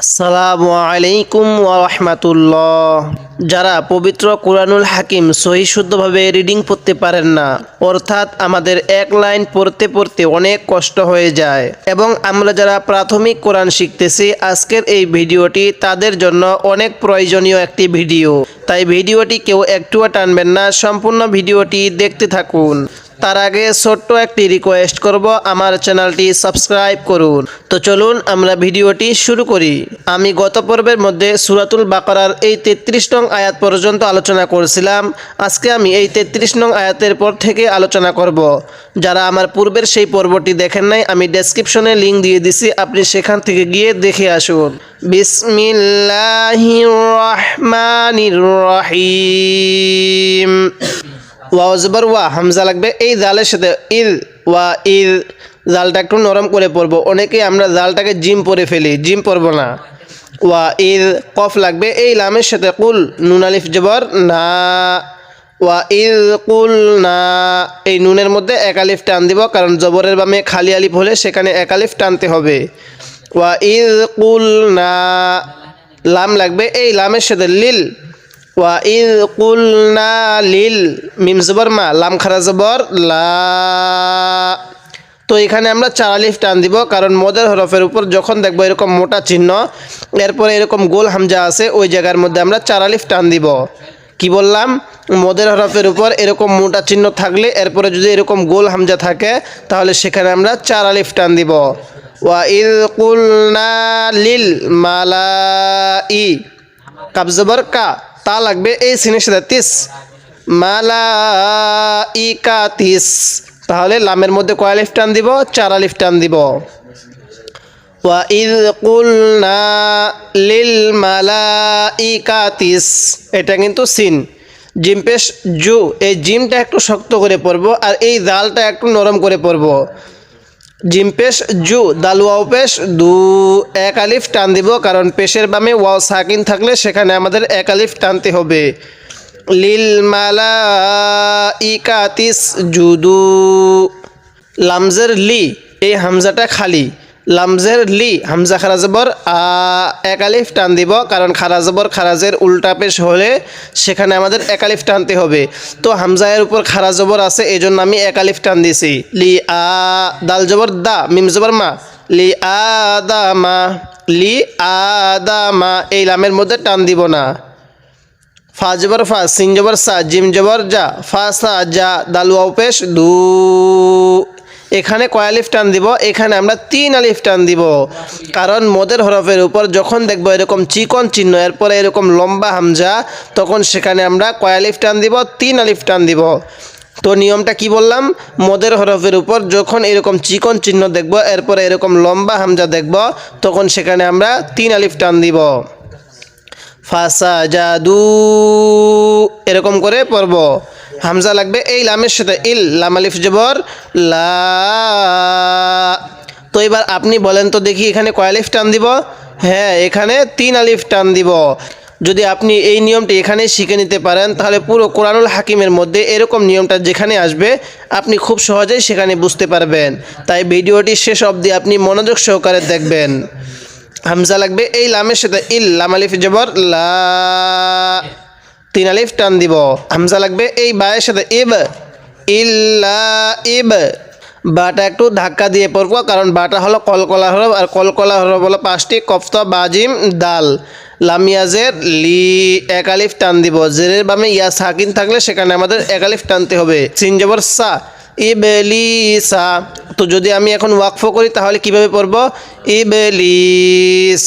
আসসালামু আলাইকুম ওয়া রাহমাতুল্লাহ। যারা পবিত্র কুরআনুল হাকিম সহি শুদ্ধভাবে রিডিং পড়তে পারেন না, অর্থাৎ আমাদের এক লাইন পড়তে পড়তে অনেক কষ্ট হয়ে যায়, এবং আমরা যারা প্রাথমিক কোরআন শিখতেছি, আজকের এই ভিডিওটি তাদের জন্য অনেক প্রয়োজনীয় একটি ভিডিও। তাই ভিডিওটি কেউ একটুও টানবেন না, সম্পূর্ণ ভিডিওটি দেখতে থাকুন। তার আগে ছোট্ট একটি রিকোয়েস্ট করব, আমার চ্যানেলটি সাবস্ক্রাইব করুন। তো চলুন আমরা ভিডিওটি শুরু করি। আমি গত পর্বের মধ্যে সূরাতুল বাকারার এই 33 নং আয়াত পর্যন্ত আলোচনা করেছিলাম। আজকে আমি এই 33 নং আয়াতের পর থেকে আলোচনা করব। যারা আমার পূর্বের সেই পর্বটি দেখেন নাই, আমি ডেসক্রিপশনে লিংক দিয়ে দিছি, আপনি সেখান থেকে গিয়ে দেখে আসুন। বিসমিল্লাহির রহমানির রহিম। ওয়া জবর ওয়া, হামজা লাগবে এই জালের সাথে। ইল ওয়া ইল, জালটা একটু নরম করে পড়বো। অনেকেই আমরা জালটাকে জিম পরে ফেলি, জিম পড়বো না। ওয়া ইল, কফ লাগবে এই লামের সাথে। কুল, নুন আলিফ জবর না। ওয়া ইল কুল না, এই নুনের মধ্যে এক আলিফ টান দিব, কারণ জবরের বামে খালি আলিফ হলে সেখানে এক আলিফ টানতে হবে। ওয়া ইল কুল না, লাম লাগবে এই লামের সাথে। লিল ওয়া ইদ কুলনা লিল, মিম জবর মা, লাম খারা জবর লা। তো এখানে আমরা 4 আলিফ টান দিব, কারণ মদের হরফের উপর যখন দেখবো এরকম মোটা চিহ্ন, এরপরে এরকম গোল হামজা আছে, ওই জায়গার মধ্যে আমরা 4 আলিফ টান দিব। কি বললাম? মদের হরফের উপর এরকম মোটা চিহ্ন থাকলে, এরপরে যদি এরকম গোল হামজা থাকে, তাহলে সেখানে আমরা 4 আলিফ টান দিব। ওয়া ইদ কুলনা লিল মালাই, কাব জবর কা, তা লাগবে এই সিনের সাথে। তিস মালাইকাতিস, তাহলে লামের মধ্যে কয় আলিফ টান দিব? 4 আলিফ টান দিব। ওয়া ইয কুলনা লিল মালাইকাতিস, এটা কিন্তু সিন। জিম পেশ জু, এই জিমটা একটু শক্ত করে পড়ব, আর এই জালটা একটু নরম করে পড়ব। জিম পেশ জু, দাল ওয়াও পেশ দু, এক আলিফ টান দিব, কারণ পেশের বামে ওয়াও সাকিন থাকলে সেখানে আমাদের এক আলিফ টানতে হবে। লিল মালাইকাতিস জুদু, লামজের লি, এই হামজাটা খালি। লামজের লি, হামজা খারা জবর আ, এক আলিফ টান দিব, কারণ খারা জবর খারাজের উল্টা পেশ হলে সেখানে আমাদের এক আলিফ টানতে হবে। তো হামজায়ের উপর খারা জবর আছে, এই জন্য আমি এক আলিফ টান দিয়েছি। লি আ, দাল জবর দা, মিম জবর মা, লি আদামা, লি আদামা, এই লামের মধ্যে টান দিব না। ফা জবর ফা, সিন জবর সা, জিম জবর যা, ফা সা যা, দাল ওয়াও পেশ দু, এখানে কয় আলিফ টান দিব? এখানে আমরা 3 আলিফ টান দিব, কারণ মদের হরফের উপর যখন দেখবো এরকম চিকন চিহ্ন, এরপরে এরকম লম্বা হামজা, তখন সেখানে আমরা কয় আলিফ টান দিব? 3 আলিফ টান দিব। তো নিয়মটা কি বললাম? মদের হরফের উপর যখন এরকম চিকন চিহ্ন দেখব, এরপরে এরকম লম্বা হামজা দেখব, তখন সেখানে আমরা 3 আলিফ টান দিব। ফাসাজাদু, এরকম করে পড়ব। হামজা লাগবে এই লামের সাথে। ইল, লাম আলিফ জবর লা। তো এবার আপনি বলেন তো দেখি, এখানে কয় আলিফ টান দিব? হ্যাঁ, এখানে 3 আলিফ টান দিব। যদি আপনি এই নিয়মটি এখানে শিখে নিতে পারেন, তাহলে পুরো কোরআনুল হাকিমের মধ্যে এরকম নিয়মটা যেখানে আসবে, আপনি খুব সহজেই সেখানে বুঝতে পারবেন। তাই ভিডিওটি শেষ অবধি আপনি মনোযোগ সহকারে দেখবেন। হামজা লাগবে এই লামের সাথে। ইল, লাম আলিফ জবর লা, 3 আলিফ টান দিব। হামজা লাগবে এই বায়ের সাথে। ইব, ইল্লা ইব, বাটা একটু ধাক্কা দিয়ে পড়বো, কারণ বাটা হলো কলকলা হরফ, আর কলকলা হরফ হলো 5টি, কফতা বাজিম দাল। লামিয়াজের লি, এক আলিফ টান দিব। জেরের বামে ইয়া সাকিন থাকলে সেখানে আমাদের এক আলিফ টানতে হবে। সিন জবর সা, ইবলিসা। তো যদি আমি এখন ওয়াকফ করি, তাহলে কিভাবে পড়ব? ইবলিস,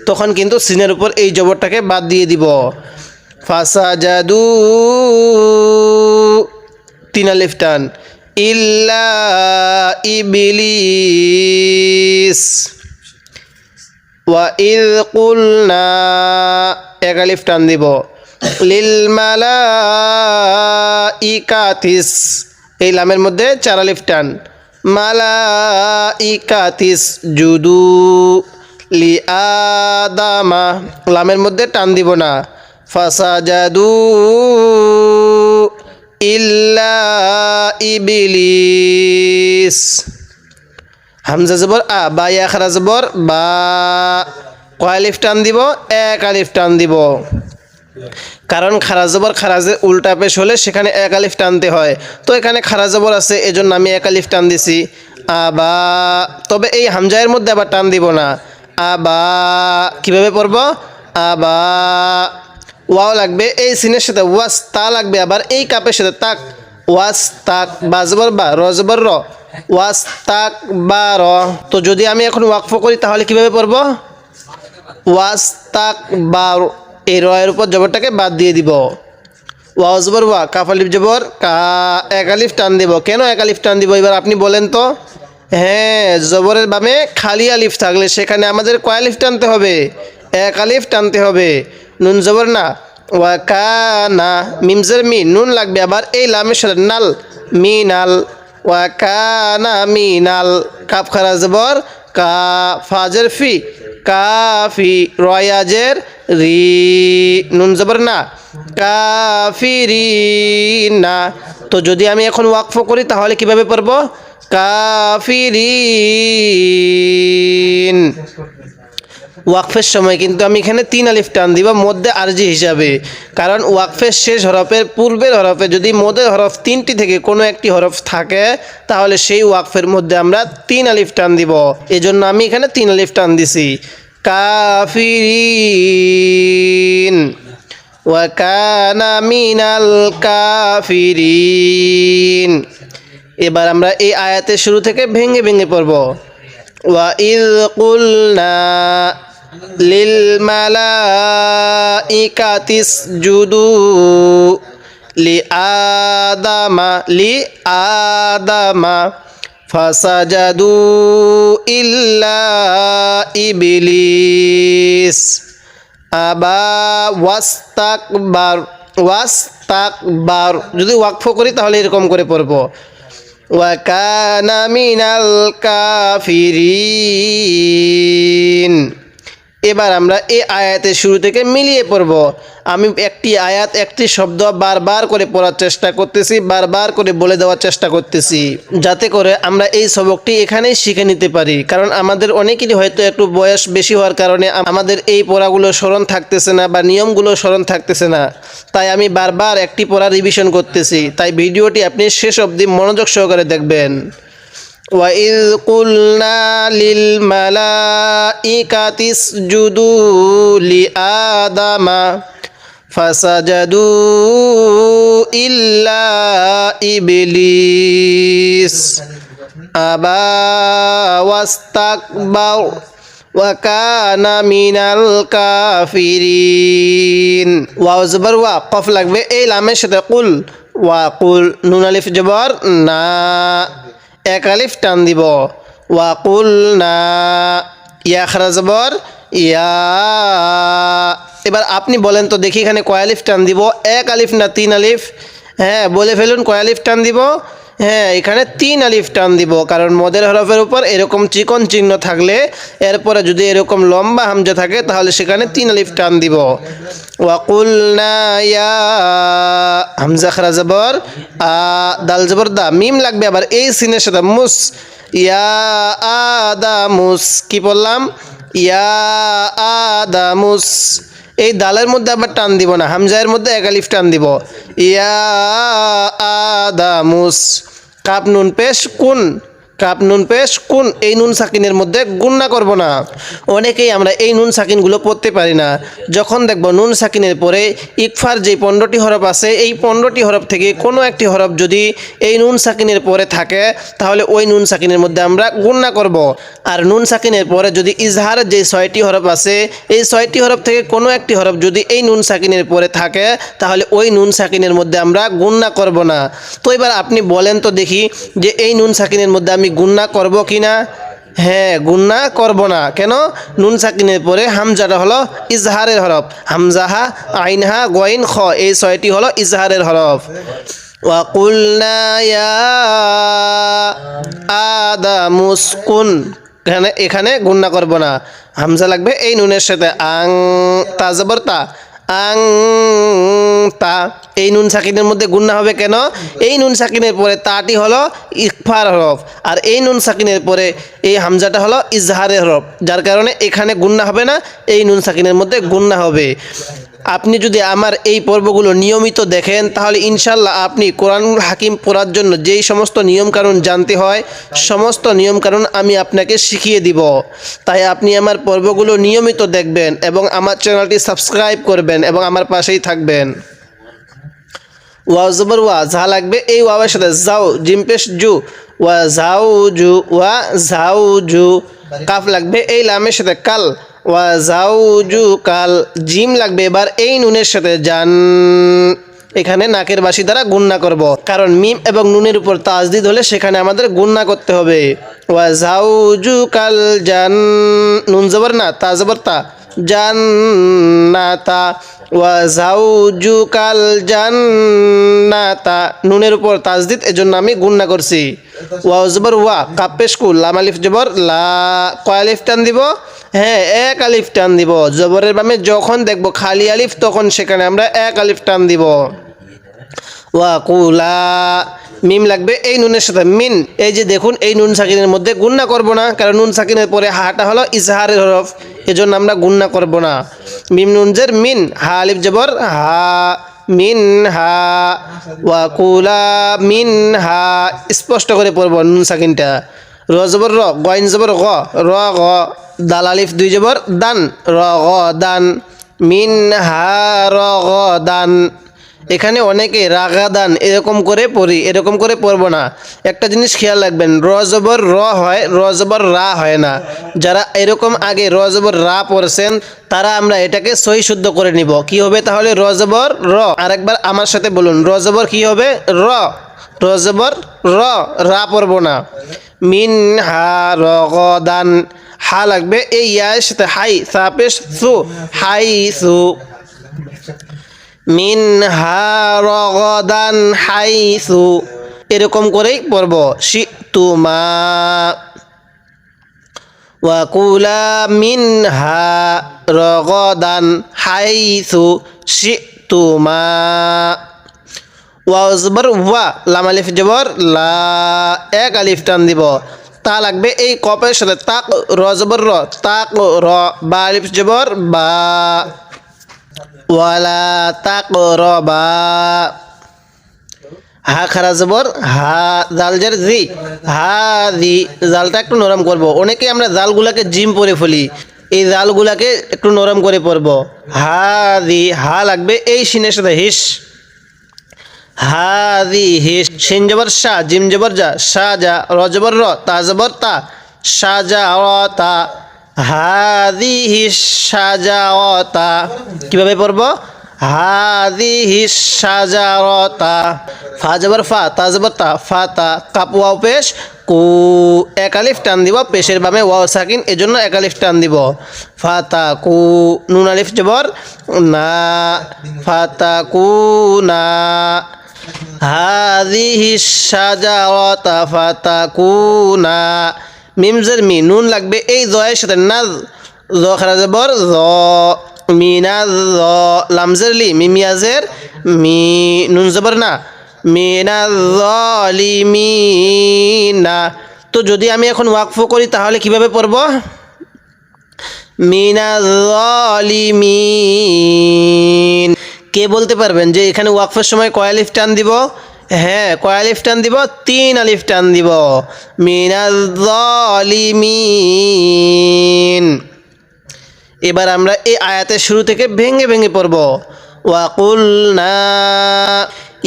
তখন কিন্তু সিনের উপর এই জবরটাকে বাদ দিয়ে দিব। ফাসাজাদু, 3 আলিফ টান। ইল্লা ইবলিস, ওয়া ইয কুলনা, এক আলিফ টান দিব। লিল মালাইকাতিস, এই লামের মধ্যে 4 আলিফ টান। মালাইকাতিস জুদু, লি আদামা, লামের মধ্যে টান দিব না। ফাসাজাদু ইল্লা ইবলিস, হামজা জবর আ, বা ইয়া খারা জবর বা, কয় আলিফ টান দিব? এক আলিফ টান দিব। কারণ খারা জবর খারাজের উল্টা পেশ হলে সেখানে এক আলিফ টানতে হয়। তো এখানে খারা জবর আছে, এজন্য আমি এক আলিফ টান দিছি। আবা, তবে এই হামজায়ের মধ্যে আবার টান দিব না। আবা কিভাবে পড়ব? আবা। ওয়াও লাগবে, এই সিনের সাথে ওয়াস তা লাগবে, আবার এই কাপের সাথে তাক। ওয়াস তাক, বা জবর বা, র জবর র, ওয়াস তাক বা র। তো যদি আমি এখন ওয়াকফ করি তাহলে কিভাবে পড়ব? ওয়াস তাক বা, এই রয়ের উপর জবরটাকে বাদ দিয়ে দিব। ওয়াও জবর ওয়া, কাফ আলিফ জবর কা, এক আলিফ টান দিব। কেন এক আলিফ টান দিব এবার আপনি বলেন তো? হ্যাঁ, জবরের বামে খালি আলিফ থাকলে সেখানে আমাদের কয় আলিফ টানতে হবে? এক আলিফ টানতে হবে। নুন জবর না, ওয়া কানা, মিমজের মি, নুন লাগবে, আবার এই লামের সাথে নাল, মিনাল, ওয়া কানা মিনাল। কাফ খারা জবর কা, ফাজের ফি, কাফি, রয়াজের রি, নুন জবর না, কাফিরিনা। তো যদি আমি এখন ওয়াকফ করি তাহলে কিভাবে পড়ব? কাফিরিন। ওয়াকফের সময় কিন্তু আমি এখানে তিন আলিফ টান দিব মধ্যে আরজি হিসাবে, কারণ ওয়াকফের শেষ হরফের পূর্বের হরফে যদি মধ্যের হরফ তিনটি থেকে কোনো একটি হরফ থাকে তাহলে সেই ওয়াকফের মধ্যে আমরা তিন আলিফ টান দিব। এজন্য আমি এখানে তিন আলিফ টান দিছি। কাফিরিন, ওয়া কানা মিনাল কাফিরিন। এবার আমরা এই আয়াতের শুরু থেকে ভেঙে ভেঙে পড়ব। ওয়া ইয কুলনা লিল মালাইকাতি ইসজুদু লি আদামা ফাসাজাদু ইল্লা ইবলিস আবা ওয়াস্তাকবার। ওয়াস্তাকবার যদি ওয়াকফ করি তাহলে এরকম করে পড়ব, ওয়া কানা মিনাল কাফিরিন। এবার আমরা এই আয়াতের শুরু থেকে মিলিয়ে পড়ব। আমি একটি আয়াত একটি শব্দ বারবার করে পড়ার চেষ্টা করতেছি, বারবার করে বলে দেওয়ার চেষ্টা করতেছি, যাতে করে আমরা এই সবকটি এখানেই শিখে নিতে পারি। কারণ আমাদের অনেকেরই হয়তো একটু বয়স বেশি হওয়ার কারণে আমাদের এই পড়াগুলো স্মরণ থাকতেছে না বা নিয়মগুলো স্মরণ থাকতেছে না। তাই আমি বারবার একটি পড়া রিভিশন করতেছি। তাই ভিডিওটি আপনি শেষ অবধি মনোযোগ সহকারে দেখবেন। وَإِذْ قُلْنَا لِلْمَلَائِكَةِ اسْجُدُوا لِآدَمَ فَسَجَدُوا إِلَّا إِبْلِيسَ أَبَى وَاسْتَكْبَرَ وَكَانَ مِنَ الْكَافِرِينَ। ওয়াও জবর ওয়া, কফ লাগবে এই লামের সাথে কুল, ওয়া কুল, নুন আলিফ জবর না, এক আলিফ টান দিব। ওয়াকুল না, ইয়া খারা জবর ইয়া। এবার আপনি বলেন তো দেখি এখানে কয় আলিফ টান দিব? এক আলিফ না তিন আলিফ? হ্যাঁ, বলে ফেলুন কয় আলিফ টান দিব? হ্যাঁ, এখানে তিন আলিফ টান দিব, কারণ মদের হরফের উপর এরকম চিকন চিহ্ন থাকলে এরপরে যদি এরকম লম্বা হামজা থাকে তাহলে সেখানে তিন আলিফ টান দিব। ওয়াকুলনা ইয়া, হামজা খারা জবর আ, দাল জবর দা, মিম লাগবে আবার এই সিনের সাথে, মুস, ইয়া আদামুস। কি বললাম? ইয়া আদামুস। এই দালের মধ্যে আবার টান দিব না, হামজায়ের মধ্যে এক আলিফ টান দিব। ইয়া আদামুস। কাপ নুন পেশ কুন, কাপ নুন পেশ কুন, এই নুন সাকিনের মধ্যে গুণনা করব না। অনেকেই আমরা এই নুন সাকিনগুলো পড়তে পারি না। যখন দেখব নুন সাকিনের পরে ইকফার যে 15টি হরফ আছে, এই 15টি হরফ থেকে কোনো একটি হরফ যদি এই নুন সাকিনের পরে থাকে তাহলে ওই নুন সাকিনের মধ্যে আমরা গুণনা করব। আর নুন সাকিনের পরে যদি ইজহারের যে 6টি হরফ আছে, এই 6টি হরফ থেকে কোনো একটি হরফ যদি এই নুন সাকিনের পরে থাকে তাহলে ওই নুন সাকিনের মধ্যে আমরা গুণনা করব না। তো এবার আপনি বলেন তো দেখি যে এই নুন সাকিনের মধ্যে আমি গুণনা করব কি না? হ্যাঁ, গুণনা করব না। কেন? নুন সাকিনের পরে হামজাটা হলো ইজহারের হরফ, হামজাহা আইনহা গইন খ, এই 6টি হলো ইজহারের হরফ। ওয়াকুলনা ইয়া আদামু উসকুন, এখানে গুণনা করব না, হামজা লাগবে এই নুনের সাথে, আং, তা জবর তা, আং তা, এই নুন সাকিনের মধ্যে গুন্না হবে কেন? এই নুন সাকিনের পরে তাটি হলো ইকফার হরফ, আর এই নুন সাকিনের পরে এই হামজাটা হলো ইজহারের হরফ, যার কারণে এখানে গুন্না হবে না, এই নুন সাকিনের মধ্যে গুন্না হবে। আপনি যদি আমার এই পর্বগুলো নিয়মিত দেখেন তাহলে ইনশাল্লাহ আপনি কোরআনুল হাকিম পড়ার জন্য যেই সমস্ত নিয়মকানুন জানতে হয় সমস্ত নিয়মকানুন আমি আপনাকে শিখিয়ে দিব। তাই আপনি আমার পর্বগুলো নিয়মিত দেখবেন এবং আমার চ্যানেলটি সাবস্ক্রাইব করবেন এবং আমার পাশেই থাকবেন। ওয়া জবর ওয়া, ঝা লাগবে এই ওয়াওয়ের সাথে, যাও জিম পেশ জু, ওয়া ঝাউ জু, ওয়া ঝাউ জু। কাফ লাগবে এই লামের সাথে, কাল, ওয়া ঝাউ জু কাল। জিম লাগবে এবার এই নুনের সাথে, জান। এখানে নাকের বাসি দ্বারা গুন্না করব, কারণ মিম এবং নুনের উপর তাজদিদ হলে সেখানে আমাদের গুন্না করতে হবে। ওয়া ঝাউ জু কাল জান, নুন জবর না, তা জবর তা, জান্নাতা। ওয়া জাউজুকাল জান্নাতা, নুনের উপর তাজদিদ, এজন্য আমি গুন্না করছি। ওয়া জবর ওয়া, কাফ পেশ কু, লাম আলিফ জবর লা, কয় আলিফ টান দিব? হ্যাঁ, এক আলিফ টান দিব। জবরের বামে যখন দেখব খালি আলিফ তখন সেখানে আমরা এক আলিফ টান দিব। ওয়া কুলা, মিম লাগবে এই নুনের সাথে, মিন। এই যে দেখুন এই নুন সাকিনের মধ্যে গুন্না করব না, কারণ নুন সাকিনের পরে হাটা হলো ইজহারের হরফ, এজন্য আমরা গুন্না করব না। মিম নুন জের মিন, হা আলিফ জবর হা, মিন হা। ওয়া কুলা মিন হা, স্পষ্ট করে পড়ব নুন সাকিনটা। র জবর র, গইন জবর গ, র গ। দাল আলিফ দুই জবর দান, র গ দান, মিন হা র গ দান। এখানে অনেকে রাগাদান এরকম করে পড়ি, এরকম করে পড়বো না। একটা জিনিস খেয়াল রাখবেন, র জবর র হয়, র জবর রা হয় না। যারা এরকম আগে র জবর রা পড়ছেন তারা আমরা এটাকে সহি শুদ্ধ করে নিব। কি হবে তাহলে? র জবর র। আরেকবার আমার সাথে বলুন, র জবর কি হবে? র। র জবর র, রা পড়বো না। মিন হা র গ দান। হা লাগবে এই ইয়ার সাথে, হাই, সা পেশ সু, হাই সু। মিন হা রগদান হাইসু, এরকম করেই পড়ব। শিতুমা, ওয়া কুলা মিন হা রগদান হাইসু শিতুমা। ওয়া জবর ওয়া, লাম আলিফ জবর লা, এক আলিফ টান দিব। তা লাগবে এই কপের সাথে, তাক, র জবর র, তাক র। বা আলিফ জবর বা, ওয়ালা তাকরাবা। হা খারা জবর হা, জাল জের জি, হা জি। জালটা একটু নরম করব। অনেকে আমরা জালগুলাকে জিম পরে ফেলি, এই জালগুলাকে একটু নরম করে পড়ব। হা জি, হা লাগবে এই শিনের সাথে, হিস, হা জি হিস। শিন জবর শা, জিম জবর যা, শা যা। র জবর র, তা জবর তা, সাজাওয়াতা। হাদিহি সাজাওয়াতা, কিভাবে পড়ব? হাদিহি সাজাওয়াতা। ফা জবর ফা, তা জবর তা, ফাতা। কাপ ওয়াও পেশ কু, এক আলিফ টান দিব, পেশের বামে ওয়াও সাকিন, এজন্য এক আলিফ টান দিব। ফাতা কু, নুন আলিফ জবর না, ফাতা কু না। হাদিহি সাজাওয়াতা ফাতাকুনা। মিম জের মি, নুন লাগবে এই জয়ের সাথে, নাজ, জ খারা জবর জ, মিনাজ জ। লাম জের লি, মিমিয়াজের মি, নুন জবর না, মিনাজ জালিমিনা। তো যদি আমি এখন ওয়াকফ করি তাহলে কিভাবে পড়ব? মিনাজ জালিমিন। কে বলতে পারবেন যে এখানে ওয়াকফের সময় কয় আলিফ টান দিব? হ্যাঁ, কয় আলিফ টান দিব? 3 আলিফ টান দিব। মিনাজ জালিমিন। এবার আমরা এই আয়াতের শুরু থেকে ভেঙে ভেঙে পড়ব। ওয়াকুলনা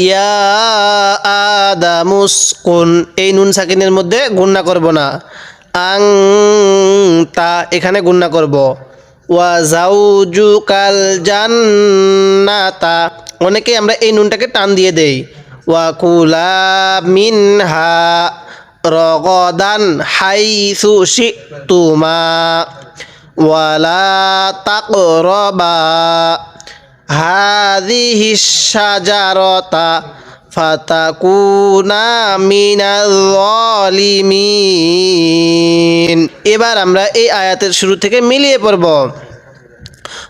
ইয়া আদামুসকুন, এই নুন সাকিনের মধ্যে গুন্না করব না। আং তা, এখানে গুন্না করব। ওয়া জাউজুকাল জান্নাতা, অনেকে আমরা এই নুনটাকে টান দিয়ে দেই। ওয়া কুলা মিনহা রগদান হাইসু শিতুমা ওয়ালা তাকরাবা হাযিহি শাজারাতা ফাতাকুনা মিনাল জালিমিন। এবার আমরা এই আয়াতের শুরু থেকে মিলিয়ে পড়ব।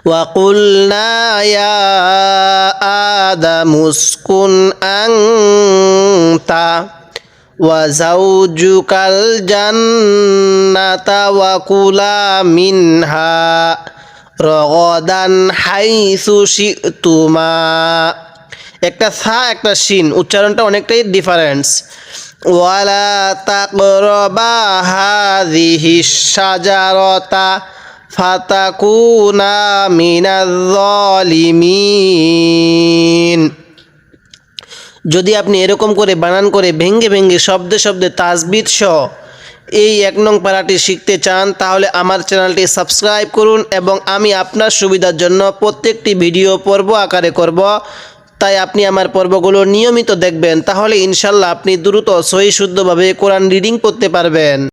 وقلنا يا آدم اسكن أنت وزوجك الجنة وكلا منها رغدا حيث شئتما। একটা থা একটা শিন, উচ্চারণটা অনেকটাই ডিফারেন্স। ওয়ালা তাকরাবা হাযিহিশ শাজারাতা ফাতাকুনা মিনাজ জালিমিন। যদি আপনি এরকম করে বানান করে ভেঙ্গে ভেঙ্গে শব্দে শব্দে তাজবিদ সহ এই 1 নং প্যারাটি শিখতে চান তাহলে আমার চ্যানেলটি সাবস্ক্রাইব করুন এবং আমি আপনার সুবিধার জন্য প্রত্যেকটি ভিডিও পর্ব আকারে করব, তাই আপনি আমার পর্বগুলো নিয়মিত দেখবেন, তাহলে ইনশাল্লাহ আপনি দ্রুত সহি শুদ্ধভাবে কোরআন রিডিং করতে পারবেন।